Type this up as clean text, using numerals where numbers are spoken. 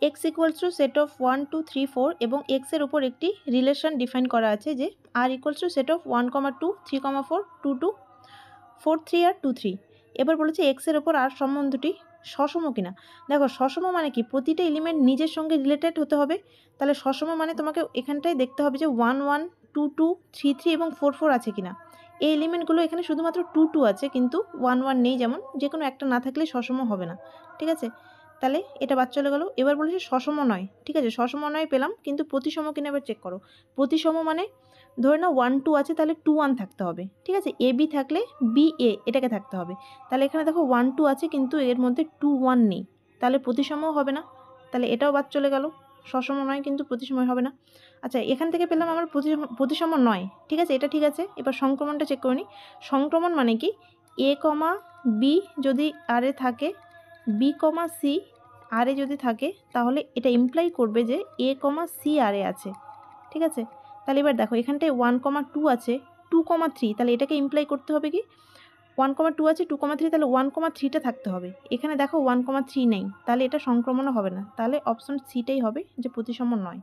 X equals to set of 1 2 3 4 এবং এক্সের ওপর একটি রিলেশন ডিফাইন করা আছে যে আর ইকুয়ালস টু সেট অফ 1 2 3 4 2 2 4 3 আর 2 3। এবার বলেছে এক্সের ওপর আর সম্বন্ধটি সসম কিনা। দেখো সসম মানে কি, প্রতিটা এলিমেন্ট নিজের সঙ্গে রিলেটেড হতে হবে। তাহলে সসম মানে তোমাকে এখানটায় দেখতে হবে যে 1 1 2 2 3 3 এবং 4 4 আছে কিনা। এই এলিমেন্টগুলো এখানে শুধুমাত্র 2 2 আছে, কিন্তু 1 1 নেই, যেমন যে কোনো একটা না থাকলে সসম হবে না। ঠিক আছে, তাহলে এটা বাদ চলে গেল। এবার বলেছে সসম নয়। ঠিক আছে, সসম নয় পেলাম, কিন্তু প্রতিসম কিনা এবার চেক করো। প্রতিসম মানে ধরে নাও 1 2 আছে, তাহলে 2 1 থাকতে হবে। ঠিক আছে, এ বি থাকলে বি এ এটাকে থাকতে হবে। তাহলে এখানে দেখো 1 2 আছে, কিন্তু এর মধ্যে 2 1 নেই, তাহলে প্রতিসমও হবে না। তাহলে এটাও বাদ চলে গেল, সসম নয় কিন্তু প্রতিসম হবে না। আচ্ছা, এখান থেকে পেলাম আমার প্রতিসম নয়। ঠিক আছে, এটা ঠিক আছে। এবার সংক্রমণটা চেক করে নিই। সংক্রমণ মানে কি, এ কমা বি যদি আর এ থাকে, বি কমা সি আর এ যদি থাকে, তাহলে এটা ইমপ্লাই করবে যে এ কমা সি আর এ আছে। ঠিক আছে, তাহলে এবার দেখো এখানটায় 1 2 আছে, 2 3, তাহলে এটাকে ইমপ্লাই করতে হবে কি 1 2 আছে 2 3, তাহলে 1 3টা থাকতে হবে। এখানে দেখো 1 3 নেই, তাহলে এটা সংক্রমণও হবে না। তাহলে অপশন সিটাই হবে যে প্রতিসম নয়।